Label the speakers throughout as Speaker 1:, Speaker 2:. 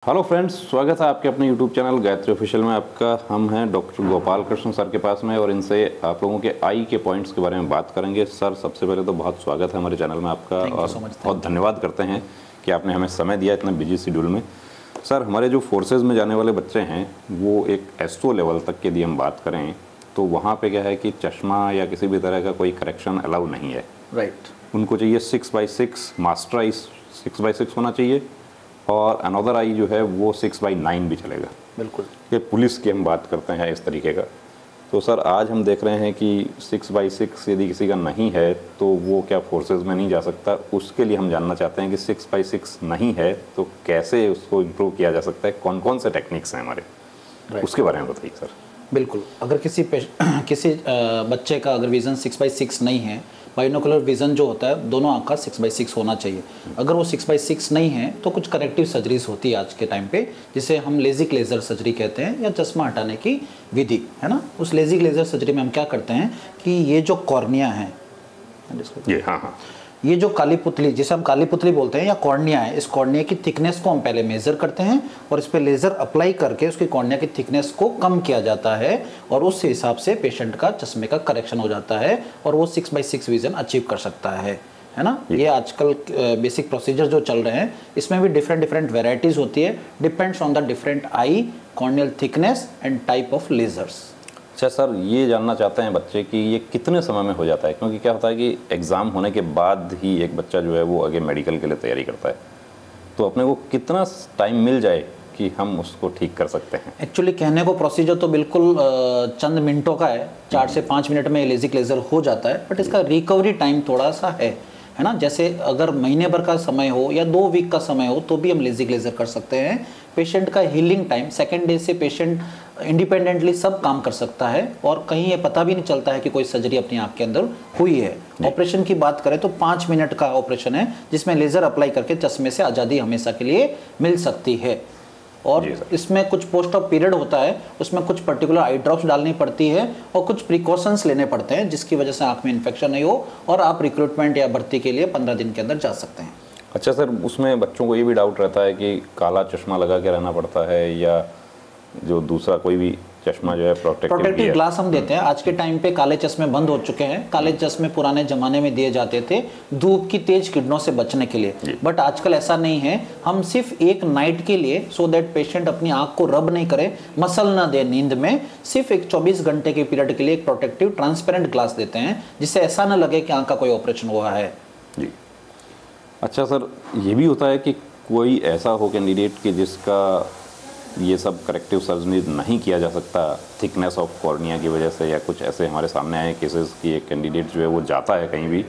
Speaker 1: Hello friends, स्वागत है आपके अपने यूट्यूब चैनल गायत्री ऑफिशियल में। आपका हम हैं डॉक्टर गोपाल कृष्ण सर के पास में और इनसे आप लोगों के आई के पॉइंट्स के बारे में बात करेंगे। सर, सबसे पहले तो बहुत स्वागत है हमारे चैनल में आपका और बहुत धन्यवाद करते हैं कि आपने हमें समय दिया इतने बिजी शेड्यूल में। सर, हमारे जो फोर्सेज में जाने वाले बच्चे हैं वो एक एसओ लेवल तक की यदि हम बात करें तो वहाँ पर क्या है कि चश्मा या किसी भी तरह का कोई करेक्शन अलाउ नहीं है।
Speaker 2: राइट।
Speaker 1: उनको चाहिए 6x6 मास्टर आई 6x6 होना चाहिए और अनदर आई जो है वो 6x9 भी चलेगा।
Speaker 2: बिल्कुल।
Speaker 1: ये पुलिस की हम बात करते हैं इस तरीके का। तो सर, आज हम देख रहे हैं कि 6x6 यदि किसी का नहीं है तो वो क्या फोर्सेस में नहीं जा सकता। उसके लिए हम जानना चाहते हैं कि 6x6 नहीं है तो कैसे उसको इम्प्रूव किया जा सकता है, कौन कौन से टेक्निक्स हैं हमारे, उसके बारे में बताइए सर।
Speaker 2: बिल्कुल। अगर किसी बच्चे का अगर विज़न 6x6 नहीं है, बाइनोकुलर विज़न जो होता है दोनों आँख का 6x6 होना चाहिए। अगर वो 6x6 नहीं है तो कुछ करेक्टिव सर्जरीज होती है आज के टाइम पे, जिसे हम लेजिक लेज़र सर्जरी कहते हैं या चश्मा हटाने की विधि है ना। उस लेजिक लेज़र सर्जरी में हम क्या करते हैं कि ये जो कॉर्निया है, ये जो काली पुतली, जिसे हम काली पुतली बोलते हैं या कॉर्निया है, इस कॉर्निया की थिकनेस को हम पहले मेज़र करते हैं और इस पर लेज़र अप्लाई करके उसकी कॉर्निया की थिकनेस को कम किया जाता है और उस हिसाब से पेशेंट का चश्मे का करेक्शन हो जाता है और वो 6x6 विज़न अचीव कर सकता है ना। ये आजकल बेसिक प्रोसीजर जो चल रहे हैं इसमें भी डिफरेंट वेराइटीज़ होती है, depends on the different I, corneal thickness and type of lasers.
Speaker 1: अच्छा सर, ये जानना चाहते हैं बच्चे कि ये कितने समय में हो जाता है, क्योंकि क्या होता है कि एग्ज़ाम होने के बाद ही एक बच्चा जो है वो आगे मेडिकल के लिए तैयारी करता है, तो अपने को कितना टाइम मिल जाए कि हम उसको ठीक कर सकते हैं।
Speaker 2: एक्चुअली कहने को प्रोसीजर तो बिल्कुल चंद मिनटों का है, 4 से 5 मिनट में लेजिक लेज़र हो जाता है, बट इसका रिकवरी टाइम थोड़ा सा है ना। जैसे अगर महीने भर का समय हो या 2 वीक का समय हो तो भी हम लेजिक लेज़र कर सकते हैं। पेशेंट का हीलिंग टाइम सेकेंड डे से पेशेंट इंडिपेंडेंटली सब काम कर सकता है और कहीं ये पता भी नहीं चलता है कि कोई सर्जरी अपनी आँख के अंदर हुई है। ऑपरेशन की बात करें तो 5 मिनट का ऑपरेशन है जिसमें लेज़र अप्लाई करके चश्मे से आज़ादी हमेशा के लिए मिल सकती है। और इसमें कुछ पोस्ट ऑफ पीरियड होता है, उसमें कुछ पर्टिकुलर आई ड्रॉप्स डालनी पड़ती है और कुछ प्रिकॉशंस लेने पड़ते हैं जिसकी वजह से आँख में इन्फेक्शन नहीं हो और आप रिक्रूटमेंट या भर्ती के लिए 15 दिन के अंदर जा सकते हैं।
Speaker 1: अच्छा सर, उसमें बच्चों को ये भी डाउट रहता है कि काला चश्मा लगा के रहना पड़ता है या जो दूसरा कोई भी चश्मा जो है
Speaker 2: प्रोटेक्टिव ग्लास हम देते हैं। आज के टाइम पे काले चश्मे बंद हो चुके हैं। काले चश्मे पुराने जमाने में दिए जाते थे धूप की तेज किरणों से बचने के लिए, बट आजकल ऐसा नहीं है। हम सिर्फ एक नाइट के लिए, सो दैट पेशेंट अपनी आंख को रब नहीं करे, मसल ना दे नींद में, सिर्फ एक 24 घंटे के पीरियड के लिए एक प्रोटेक्टिव ट्रांसपेरेंट ग्लास देते हैं जिससे ऐसा ना लगे कि आंख का कोई ऑपरेशन हुआ है
Speaker 1: जी। अच्छा सर, ये भी होता है कि कोई ऐसा हो कैंडिडेट कि जिसका ये सब करेक्टिव सर्जरी नहीं किया जा सकता थिकनेस ऑफ कॉर्निया की वजह से, या कुछ ऐसे हमारे सामने आए केसेस कि एक कैंडिडेट जो है वो जाता है कहीं भी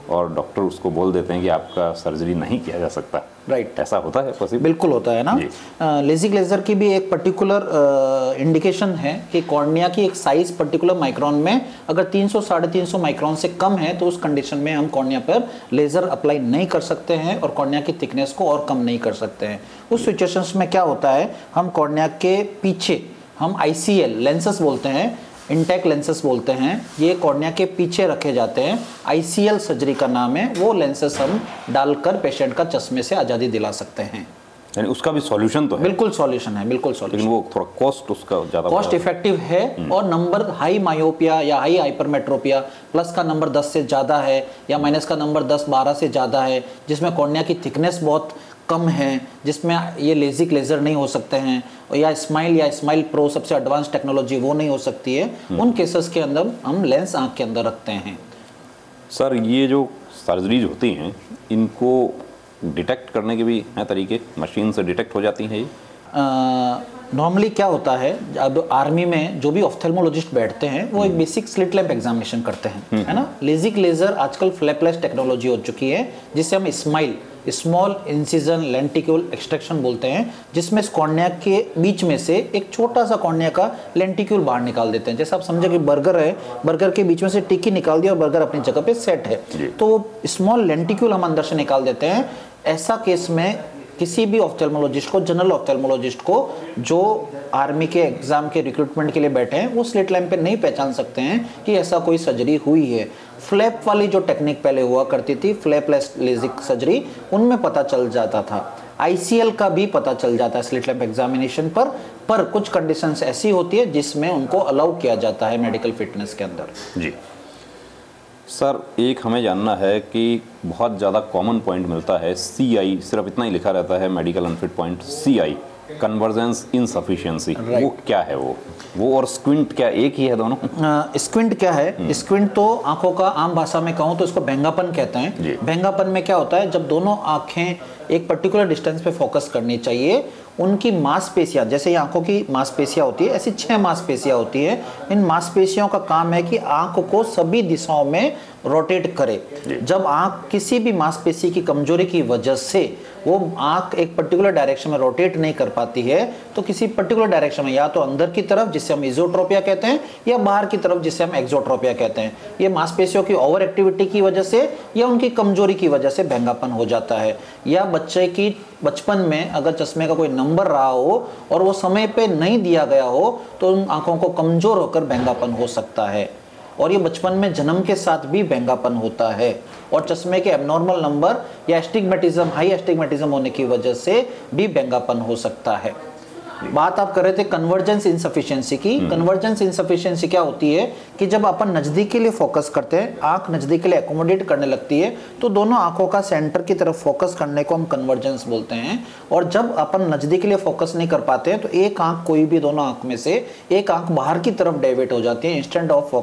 Speaker 1: और डॉक्टर उसको बोल देते हैं कि आपका सर्जरी नहीं किया जा सकता।
Speaker 2: राइट।
Speaker 1: ऐसा होता है पॉसिबल?
Speaker 2: बिल्कुल होता है ना। लेजिक लेज़र की भी एक पर्टिकुलर इंडिकेशन है कि कॉर्निया की एक साइज पर्टिकुलर माइक्रोन में अगर 300 350 माइक्रोन से कम है तो उस कंडीशन में हम कॉर्निया पर लेज़र अप्लाई नहीं कर सकते हैं और कॉर्निया की थिकनेस को और कम नहीं कर सकते हैं। उस सिचुएशंस में क्या होता है, हम कॉर्निया के पीछे हम ICL लेंसेस बोलते हैं, इंटेक लेंसेस बोलते हैं, ये कॉर्निया के पीछे रखे जाते हैं। ICL सर्जरी का नाम है। वो लेंसेस हम डालकर पेशेंट का चश्मे से आज़ादी दिला सकते हैं।
Speaker 1: यानी उसका भी सॉल्यूशन तो है? बिल्कुल
Speaker 2: सॉल्यूशन है, बिल्कुल सॉल्यूशन।
Speaker 1: लेकिन वो थोड़ा कॉस्ट उसका ज़्यादा
Speaker 2: कॉस्ट इफेक्टिव है और नंबर हाई मायोपिया या हाई हाइपरमेट्रोपिया प्लस का नंबर 10 से ज़्यादा है या माइनस का नंबर 10-12 से ज़्यादा है, जिसमें कॉर्निया की थिकनेस बहुत कम है, जिसमें ये लेजिक लेज़र नहीं हो सकते हैं, या स्माइल प्रो सबसे एडवांस टेक्नोलॉजी वो नहीं हो सकती है, उन केसेस के अंदर हम लेंस आँख के अंदर रखते हैं।
Speaker 1: सर, ये जो सर्जरीज होती हैं इनको डिटेक्ट करने के भी हैं तरीके, मशीन से डिटेक्ट हो जाती हैं ये?
Speaker 2: नॉर्मली क्या होता है, अब आर्मी में जो भी ऑफ्थेल्मोलॉजिस्ट बैठते हैं वो एक बेसिक स्लिट लैंप एग्जामिनेशन करते हैं, है ना। लेजिक लेज़र आजकल फ्लैपलेस टेक्नोलॉजी हो चुकी है जिससे हम स्मॉल इंसिजन लेंटिक्यूल एक्सट्रैक्शन बोलते हैं, जिसमें कॉर्निया के बीच में से एक छोटा सा कॉर्निया का लेंटिक्यूल बाहर निकाल देते हैं। जैसे आप समझे कि बर्गर है, बर्गर के बीच में से टिक्की निकाल दिया और बर्गर अपनी जगह पे सेट है, तो स्मॉल लेंटिक्यूल हम अंदर से निकाल देते हैं। ऐसा केस में किसी भी ऑफ्थेल्मोलॉजिस्ट को, जनरल ऑफ्थेल्मोलॉजिस्ट को जो आर्मी के एग्जाम के रिक्रूटमेंट के लिए बैठे हैं, वो स्लिट लैंप पे नहीं पहचान सकते हैं कि ऐसा कोई सर्जरी हुई है। फ्लैप वाली जो टेक्निक पहले हुआ करती थी, फ्लैपलेस लेजिक सर्जरी, उनमें पता चल जाता था। ICL का भी पता चल जाता है स्लिट लैम्प एग्जामिनेशन पर कुछ कंडीशंस ऐसी होती है जिसमें उनको अलाउ किया जाता है मेडिकल फिटनेस के अंदर।
Speaker 1: जी सर, एक हमें जानना है कि बहुत ज़्यादा कॉमन पॉइंट मिलता है CI, सिर्फ इतना ही लिखा रहता है medical unfit point CI, convergence insufficiency, वो क्या है? वो और स्क्विंट क्या एक ही है दोनों?
Speaker 2: स्क्विंट क्या है? स्क्विंट तो आंखों का, आम भाषा में कहूँ तो इसको भेंगापन कहते हैं। भेंगापन में क्या होता है, जब दोनों आंखें एक पर्टिकुलर डिस्टेंस पे फोकस करनी चाहिए, उनकी मांसपेशियां, जैसे ये आंखों की मांसपेशियां होती है, ऐसी 6 मांसपेशियां होती है। इन मांसपेशियों का काम है कि आंख को सभी दिशाओं में रोटेट करे। जब आंख किसी भी मांसपेशी की कमजोरी की वजह से वो आंख एक पर्टिकुलर डायरेक्शन में रोटेट नहीं कर पाती है, तो किसी पर्टिकुलर डायरेक्शन में, या तो अंदर की तरफ जिसे हम इजोट्रोपिया कहते हैं, या बाहर की तरफ जिसे हम एक्सोट्रोपिया कहते हैं, ये मांसपेशियों की ओवर एक्टिविटी की वजह से या उनकी कमजोरी की वजह से भेंगापन हो जाता है। या बच्चे की बचपन में अगर चश्मे का कोई नंबर रहा हो और वो समय पे नहीं दिया गया हो, तो उन आंखों को कमजोर होकर भेंगापन हो सकता है। और ये बचपन में जन्म के साथ भी भेंगापन होता है। और चश्मे के एबनॉर्मल नंबर या एस्टिग्मेटिज्म, हाई एस्टिग्मेटिज्म होने की वजह से भी भेंगापन हो सकता है। बात आप कर रहे थे कन्वर्जेंस इनसफिशिएंसी की। कन्वर्जेंस इनसफिशिएंसी क्या होती है कि जब अपन नजदीक के लिए फोकस करते हैं, आंख नजदीक के लिए एकोमोडेट करने लगती है, तो दोनों आंखों का सेंटर की तरफ फोकस करने को हम कन्वर्जेंस बोलते हैं। और जब अपन नजदीक के लिए फोकस नहीं कर पाते हैं, तो एक आंख, कोई भी दोनों आंख में से एक आंख बाहर की तरफ डाइवर्ट हो जाती है instead of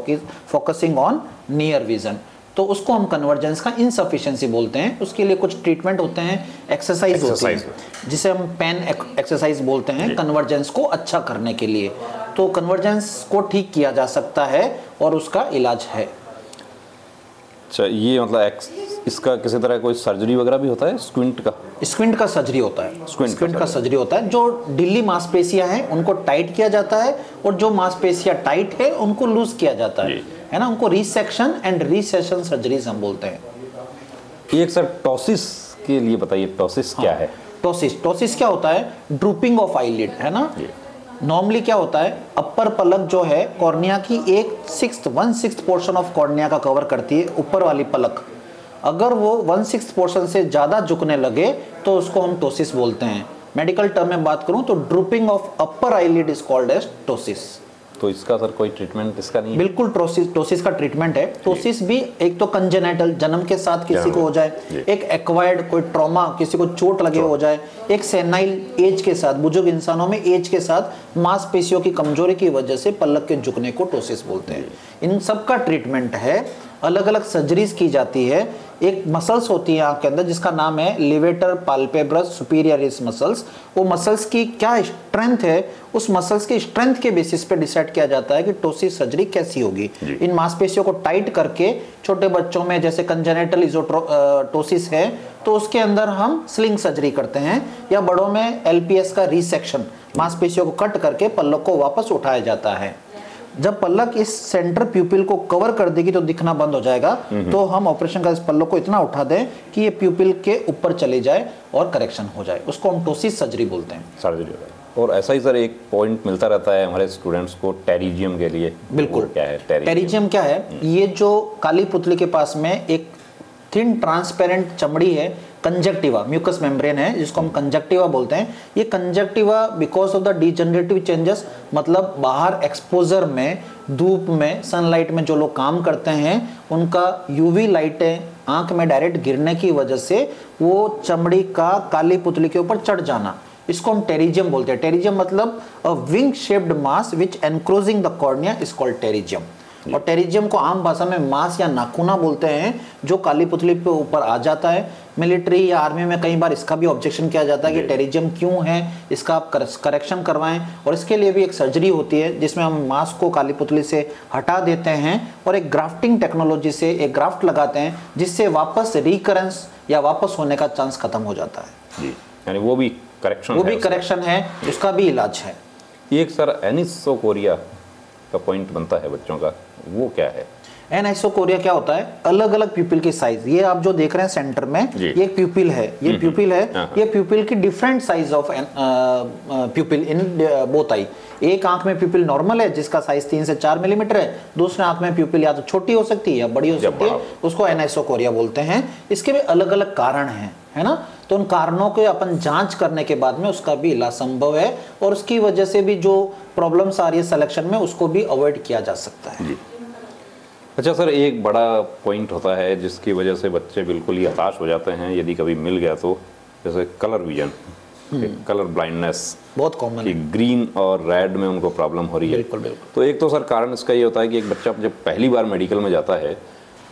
Speaker 2: focusing on near vision, तो उसको हम कन्वर्जेंस का इनसफिशिएंसी बोलते हैं। उसके लिए कुछ ट्रीटमेंट होते हैं, एक्सरसाइज होती है, जिसे हम पेन एक्सरसाइज बोलते हैं, कन्वर्जेंस को अच्छा करने के लिए। तो कन्वर्जेंस को ठीक किया जा सकता है और उसका इलाज है।
Speaker 1: अच्छा, ये मतलब इसका किसी तरह कोई सर्जरी वगैरह भी होता है? स्क्विंट का
Speaker 2: सर्जरी होता है। स्क्विंट का सर्जरी होता है। जो ढीली मांसपेशियां हैं उनको टाइट किया जाता है, और जो मांसपेशियां टाइट है उनको लूज किया जाता है ना। उनको रिसेक्शन एंड रिसेशन सर्जरीज हम बोलते हैं।
Speaker 1: एक सर टॉसिस के लिए बताइए, टॉसिस क्या है?
Speaker 2: टॉसिस क्या होता है? ड्रूपिंग ऑफ आईलिड, है ना। नॉर्मली क्या होता है, अपर पलक जो है कॉर्निया की 1/6 पोर्शन ऑफ कॉर्निया का कवर करती है, ऊपर वाली पलक। अगर वो 1/6 पोर्शन से ज्यादा झुकने लगे तो उसको हम टोसिस बोलते हैं। मेडिकल टर्म में बात करूं तो drooping of upper eyelid is called as ptosis.
Speaker 1: तो इसका सर कोई ट्रीटमेंट इसका नहीं है?
Speaker 2: बिल्कुल टोसिस का ट्रीटमेंट है। टोसिस भी एक तो कंजेनेटल, जन्म के साथ किसी को हो जाए, एक एक्वायर्ड कोई ट्रॉमा, किसी को चोट लगे हो जाए, एक सेनाइल एज के साथ, बुजुर्ग इंसानों में एज के साथ मांसपेशियों की कमजोरी की वजह से पलक के झुकने को टोसिस बोलते हैं। इन सब का ट्रीटमेंट है। अलग अलग सर्जरीज की जाती है। एक मसल्स होती है आंख के अंदर जिसका नाम है लिवेटर पाल्पेब्रस सुपीरियरिस मसल्स। वो मसल्स की क्या स्ट्रेंथ है, उस मसल्स की स्ट्रेंथ के बेसिस पे डिसाइड किया जाता है कि टोसिस सर्जरी कैसी होगी। इन मांसपेशियों को टाइट करके, छोटे बच्चों में जैसे कंजेनिटल टोसिस है तो उसके अंदर हम स्लिंग सर्जरी करते हैं, या बड़ों में LPS का रिसेक्शन, मांसपेशियों को कट करके पलक को वापस उठाया जाता है। जब पलक इस सेंटर प्यूपिल को कवर कर देगी तो दिखना बंद हो जाएगा, तो हम ऑपरेशन का इस पलक को इतना उठा दें कि ये प्यूपिल के ऊपर चले जाए और करेक्शन हो जाए, उसको हम टोसिस सर्जरी बोलते हैं।
Speaker 1: सर्जरी। और ऐसा ही सर एक पॉइंट मिलता रहता है हमारे स्टूडेंट्स को टेरिजियम के लिए।
Speaker 2: बिल्कुल,
Speaker 1: क्या है
Speaker 2: टेरिजियम? क्या है? ये जो काली पुतली के पास में एक थिन ट्रांसपेरेंट चमड़ी है, कंजक्टिवा, म्यूकस मेम्ब्रेन है जिसको हम कंजक्टिवा बोलते हैं। ये conjunctiva because of the degenerative changes, मतलब बाहर एक्सपोजर में, धूप में, सनलाइट में जो लोग काम करते हैं उनका UV लाइटें आंख में डायरेक्ट गिरने की वजह से वो चमड़ी का काली पुतली के ऊपर चढ़ जाना, इसको हम टेरिजियम बोलते हैं। टेरिजियम मतलब a wing shaped mass which enclosing the cornea is called pterygium. और टेरिजियम को आम भाषा में मास या नाखूना बोलते हैं, जो काली पुतली पे ऊपर आ जाता है। मिलिट्री या आर्मी में कई बार इसका भी ऑब्जेक्शन किया जाता है कि टेरिजियम क्यों है, इसका आप करेक्शन करवाएं। और इसके लिए भी एक सर्जरी होती है जिसमें हम मास को काली पुतली से हटा देते हैं और एक ग्राफ्टिंग टेक्नोलॉजी से एक ग्राफ्ट लगाते हैं, जिससे वापस रिकरेंस या वापस होने का चांस खत्म हो जाता है।
Speaker 1: जी, यानी वो भी करेक्शन
Speaker 2: है, उसका भी इलाज है।
Speaker 1: एक सर एनिसोकोरिया का पॉइंट बनता है बच्चों का, वो क्या है?
Speaker 2: एनिसोकोरिया क्या होता है? अलग अलग प्यूपिल की साइज। ये आप जो देख रहे हैं सेंटर में, ये प्यूपिल है, ये प्यूपिल है, ये प्यूपिल की different size of प्यूपिल in both I. एक आंख में प्यूपिल नॉर्मल है जिसका साइज 3 से 4 मिलीमीटर है, दूसरे आंख में प्यूपिल या तो छोटी हो सकती है या बड़ी हो सकती है, उसको एनिसोकोरिया बोलते हैं। इसके भी अलग अलग कारण हैं, है ना। तो उन कारणों को अपन जांच करने के बाद में उसका भी इलाज संभव है और उसकी वजह से भी जो प्रॉब्लम्स आ रही है सिलेक्शन में उसको भी अवॉइड किया जा सकता है।
Speaker 1: अच्छा सर, एक बड़ा पॉइंट होता है जिसकी वजह से बच्चे बिल्कुल ही हताश हो जाते हैं यदि कभी मिल गया तो, जैसे कलर विजन, कलर ब्लाइंडनेस
Speaker 2: बहुत कॉमन
Speaker 1: कि ग्रीन और रेड में उनको प्रॉब्लम हो रही है।
Speaker 2: बिल्कुल बिल्कुल।
Speaker 1: तो एक तो सर कारण इसका ये होता है कि एक बच्चा जब पहली बार मेडिकल में जाता है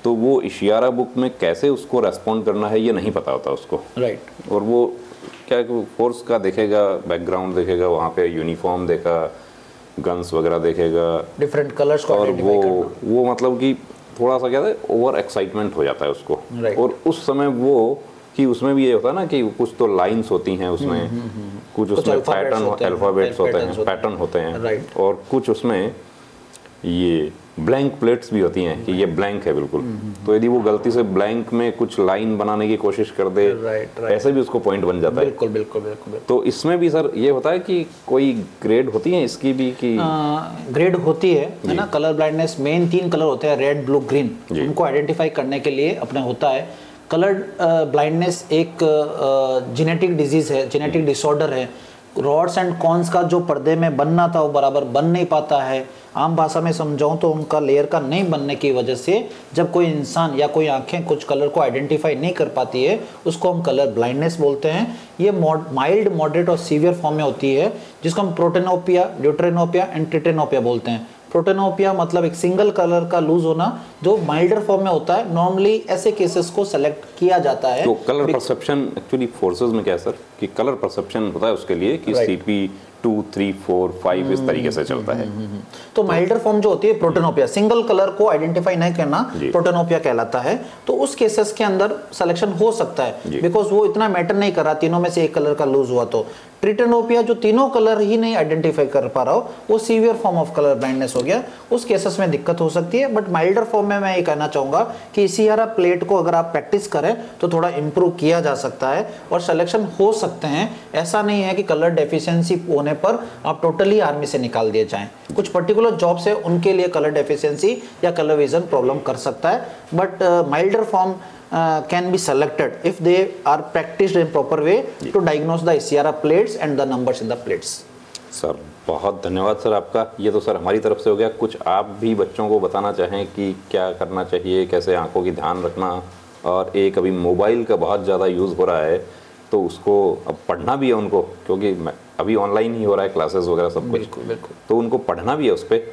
Speaker 1: तो वो इशारा बुक में कैसे उसको रेस्पॉन्ड करना है ये नहीं पता होता उसको,
Speaker 2: राइट।
Speaker 1: और वो क्या फोर्स का देखेगा, बैकग्राउंड देखेगा, वहाँ पे यूनिफॉर्म देखा, गन्स वगैरह देखेगा,
Speaker 2: डिफरेंट कलर्स को
Speaker 1: और
Speaker 2: आइडेंटिफाई करना।
Speaker 1: वो मतलब कि थोड़ा सा क्या है, ओवर एक्साइटमेंट हो जाता है उसको। और उस समय वो कि उसमें भी ये होता है ना कि कुछ तो लाइंस होती हैं उसमें, कुछ उसमें पैटर्न, अल्फाबेट्स होते हैं, पैटर्न होते हैं, और कुछ उसमें ये ब्लैंक प्लेट्स भी होती हैं कि ये ब्लैंक है बिल्कुल। तो यदि वो गलती से ब्लैंक में कुछ लाइन बनाने की कोशिश कर दे, ऐसे भी उसको पॉइंट बन जाता है।
Speaker 2: बिल्कुल बिल्कुल बिल्कुल।
Speaker 1: तो इसमें भी सर ये होता है कि कोई ग्रेड होती है इसकी भी कि
Speaker 2: ग्रेड होती है ना। कलर ब्लाइंडनेस मेन 3 कलर होते हैं, रेड, ब्लू, ग्रीन। उनको आइडेंटिफाई करने के लिए अपने होता है। कलर ब्लाइंडनेस एक जेनेटिक डिजीज है, जेनेटिक डिसऑर्डर है। रॉड्स एंड कॉन्स का जो पर्दे में बनना था वो बराबर बन नहीं पाता है। आम भाषा में समझाऊं तो उनका लेयर का नहीं बनने की वजह से जब कोई इंसान या कोई आंखें कुछ कलर को आइडेंटिफाई नहीं कर पाती है उसको हम कलर ब्लाइंडनेस बोलते हैं। ये माइल्ड, मॉडरेट और सीवियर फॉर्म में होती है, जिसको हम प्रोटेनोपिया, ड्यूटेरेनोपिया एंड ट्रिटेनोपिया बोलते हैं। प्रोटेनोपिया मतलब एक सिंगल कलर का लूज होना जो माइल्डर फॉर्म में होता है। नॉर्मली ऐसे केसेस को सेलेक्ट किया जाता है।
Speaker 1: तो कलर परसेप्शन एक्चुअली फोर्सेस में क्या है सर कि कलर परसेप्शन होता है उसके लिए कि CP 2, 3, 4, 5 इस तरीके से चलता है।
Speaker 2: तो माइल्डर फॉर्म जो होती है प्रोटेनोपिया, सिंगल कलर को आइडेंटिफाई नहीं करना, प्रोटेनोपिया कहलाता है। तो उस केसेस के अंदर सिलेक्शन हो सकता है बिकॉज वो इतना मैटर नहीं कर रहा तीनों में से एक कलर का लूज हुआ। तो ट्रिटेनोपिया जो तीनों कलर ही नहीं आइडेंटिफाई कर पा रहा हो वो severe form of colour blindness हो गया। उस केसेस में दिक्कत हो सकती है। बट माइल्डर फॉर्म में मैं ये कहना चाहूंगा कि इशारा प्लेट को अगर आप प्रैक्टिस करें तो थोड़ा इंप्रूव किया जा सकता है और सिलेक्शन हो सकते हैं। ऐसा नहीं है कि कलर डेफिशिएंसी होने पर आप टोटली आर्मी से निकाल दिए जाएं। कुछ पर्टिकुलर जॉब से उनके लिए कलर डेफिशिएंसी या कलर विजन प्रॉब्लम कर सकता है। But milder form can be selected if they are practiced in proper way to diagnose the इशारा plates and the numbers in the plates।
Speaker 1: Sir बहुत धन्यवाद सर आपका। ये तो सर हमारी तरफ से हो गया। कुछ आप भी बच्चों को बताना चाहें कि क्या करना चाहिए, कैसे आंखों की ध्यान रखना, और एक अभी मोबाइल का बहुत ज़्यादा यूज़ हो रहा है तो उसको अब पढ़ना भी है उनको, क्योंकि अभी ऑनलाइन ही हो रहा है क्लासेस वगैरह सब कुछ।
Speaker 2: बिल्कुल बिल्कुल।
Speaker 1: तो उनको पढ़ना भी है उस पर,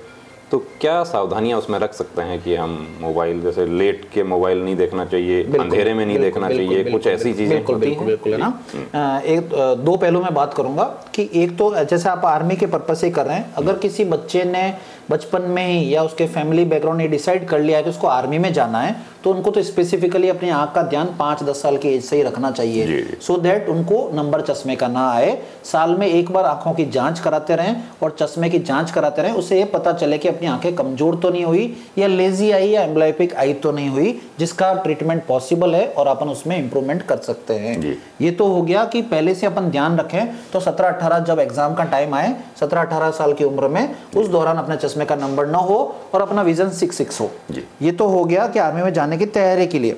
Speaker 1: तो क्या सावधानियां उसमें रख सकते हैं कि हम मोबाइल जैसे लेट के मोबाइल नहीं देखना चाहिए, अंधेरे में नहीं देखना चाहिए, कुछ ऐसी चीजें होती हैं?
Speaker 2: बिल्कुल है ना। एक 2 पहलू में बात करूंगा कि एक तो जैसे आप आर्मी के पर्पज से कर रहे हैं, अगर किसी बच्चे ने बचपन में ही या उसके फैमिली बैकग्राउंड ने डिसाइड कर लिया है कि उसको आर्मी में जाना है तो उनको तो स्पेसिफिकली अपनी आंख का ध्यान 5-10 साल की एज से ही रखना चाहिए, सो दैट उनको नंबर चश्मे का ना आए। साल में एक बार आंखों की जांच कराते रहें और चश्मे की जांच कराते रहें, उससे ये पता चले कि अपनी आंखें कमजोर तो नहीं हुई या लेजी आई या एम्ब्लायोपिक आई तो नहीं हुई, जिसका ट्रीटमेंट पॉसिबल है और अपन उसमें इंप्रूवमेंट कर सकते हैं। ये तो हो गया कि पहले से अपन ध्यान रखें। तो 17-18 जब एग्जाम का टाइम आए, 17-18 साल की उम्र में, उस दौरान अपने चश्मे का नंबर ना हो और अपना विजन 6-6 हो। ये तो हो गया कि आर्मी में जाने की तैयारी के लिए।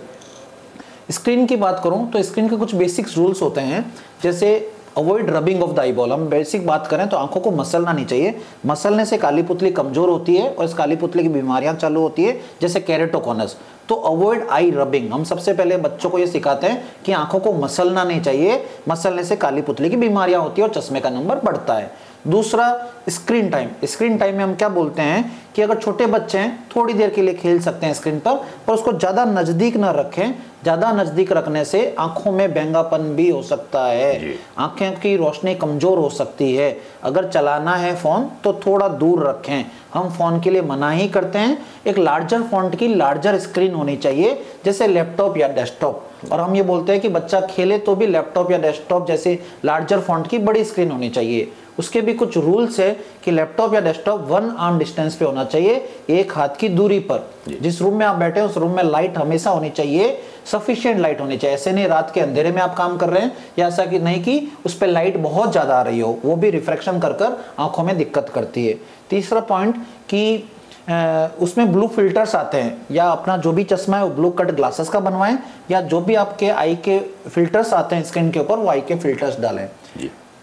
Speaker 2: स्क्रीन की बात करूं तो स्क्रीन के कुछ बेसिक्स रूल्स होते हैं, जैसे avoid rubbing of the eye ball. हम बेसिक बात करें तो आंखों को मसलना नहीं चाहिए। मसलने से काली पुतली कमजोर होती है और इस काली पुतली की बीमारियां चालू होती है, जैसे केरेटोकोनस। तो अवॉइड आई रबिंग। हम सबसे पहले बच्चों को ये सिखाते हैं कि आंखों को मसलना नहीं चाहिए, मसलने से काली पुतली की बीमारियां होती है और चश्मे का नंबर बढ़ता है। दूसरा, स्क्रीन टाइम। स्क्रीन टाइम में हम क्या बोलते हैं कि अगर छोटे बच्चे हैं थोड़ी देर के लिए खेल सकते हैं स्क्रीन पर उसको ज्यादा नजदीक ना रखें। ज्यादा नजदीक रखने से आंखों में बैंगापन भी हो सकता है, आंखें की रोशनी कमजोर हो सकती है। अगर चलाना है फोन तो थोड़ा दूर रखें। हम फोन के लिए मना ही करते हैं। एक लार्जर फॉन्ट की लार्जर स्क्रीन होनी चाहिए, जैसे लैपटॉप या डेस्कटॉप। और हम ये बोलते हैं कि बच्चा खेले तो भी लैपटॉप या डेस्कटॉप जैसे लार्जर फॉन्ट की बड़ी स्क्रीन होनी चाहिए। उसके भी कुछ रूल्स है कि लैपटॉप या डेस्कटॉप 1 आर्म डिस्टेंस पे होना चाहिए, एक हाथ की दूरी पर। जिस रूम में आप बैठे हैं उस रूम में लाइट हमेशा होनी चाहिए, सफिशिएंट लाइट होनी चाहिए। ऐसे नहीं रात के अंधेरे में आप काम कर रहे हैं या ऐसा कि नहीं कि उस पर लाइट बहुत ज्यादा आ रही हो, वो भी रिफ्रैक्शन कर आंखों में दिक्कत करती है। तीसरा पॉइंट कि उसमें ब्लू फिल्टर्स आते हैं, या अपना जो भी चश्मा है वो ब्लू कट ग्लासेस का बनवाएं, या जो भी आपके आई के फिल्टर्स आते हैं स्क्रीन के ऊपर वो आई के फिल्टर्स डालें।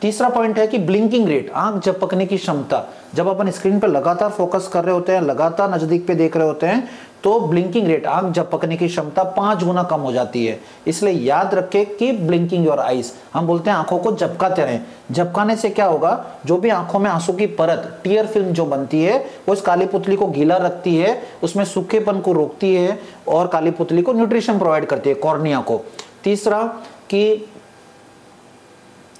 Speaker 2: तीसरा पॉइंट है कि ब्लिंकिंग रेट, आंख झपकने की क्षमता। जब अपन स्क्रीन पर लगातार फोकस कर रहे होते हैं, लगातार नजदीक पे देख रहे होते हैं, तो ब्लिंकिंग रेट, आंख झपकने की क्षमता 5 गुना कम हो जाती है। इसलिए याद रखें कि ब्लिंकिंग योर आईज, हम बोलते हैं आंखों को झपकाते रहें। झपकाने से क्या होगा, जो भी आंखों में आंसू की परत, टीयर फिल्म जो बनती है, वो इस काली पुतली को गीला रखती है, उसमें सूखेपन को रोकती है और काली पुतली को न्यूट्रिशन प्रोवाइड करती है, कॉर्निया को। तीसरा कि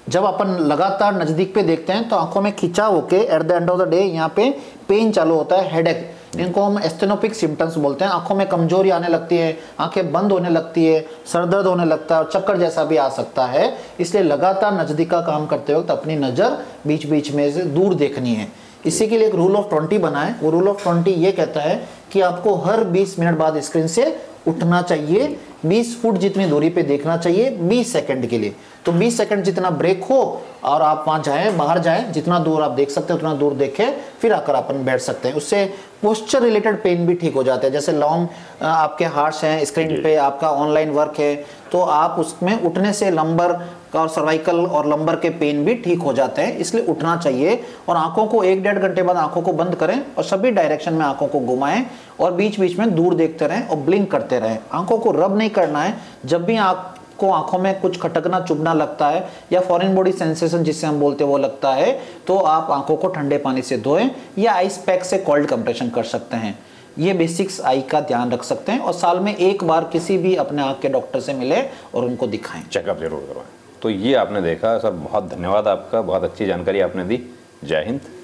Speaker 2: जब अपन लगातार नजदीक पे देखते हैं तो आंखों में खिंचाव होके at the end of the day यहाँ पे पेन चालू होता है, हेडेक, इनको हम एस्थेनोपिक सिम्टम्स बोलते हैं। आंखों में कमजोरी आने लगती है, आंखें बंद होने लगती है, सर दर्द होने लगता है और चक्कर जैसा भी आ सकता है। इसलिए लगातार नजदीक का काम करते वक्त अपनी नज़र बीच बीच में से दूर देखनी है। इसी के लिए एक रूल ऑफ 20 बना है। वो रूल ऑफ 20 ये कहता है कि आपको हर 20 मिनट बाद स्क्रीन से उठना चाहिए, 20 फुट जितनी दूरी पे देखना चाहिए 20 सेकंड के लिए। तो 20 सेकंड जितना ब्रेक हो और आप वहाँ जाएं, बाहर जाएं, जितना दूर आप देख सकते हैं उतना दूर देखें, फिर आकर अपन बैठ सकते हैं। उससे पोस्चर रिलेटेड पेन भी ठीक हो जाते हैं। जैसे लॉन्ग आपके हार्ट्स हैं, स्क्रीन पे आपका ऑनलाइन वर्क है, तो आप उसमें उठने से लंबर का और सर्वाइकल और लंबर के पेन भी ठीक हो जाते हैं। इसलिए उठना चाहिए और आंखों को 1-1.5 घंटे बाद आंखों को बंद करें और सभी डायरेक्शन में आंखों को घुमाएं और बीच बीच में दूर देखते रहें और ब्लिंक करते रहें। आंखों को रब नहीं करना है। जब भी आपको आंखों में कुछ खटकना चुभना लगता है या फॉरेन बॉडी सेंसेशन जिससे हम बोलते हैं वो लगता है, तो आप आंखों को ठंडे पानी से धोएं या आइस पैक से कोल्ड कंप्रेशन कर सकते हैं। ये बेसिक्स आई का ध्यान रख सकते हैं और साल में एक बार किसी भी अपने आंख के डॉक्टर से मिले और उनको दिखाएं,
Speaker 1: चेकअप जरूर करवाएं। तो ये आपने देखा सर, बहुत धन्यवाद आपका, बहुत अच्छी जानकारी आपने दी। जय हिंद।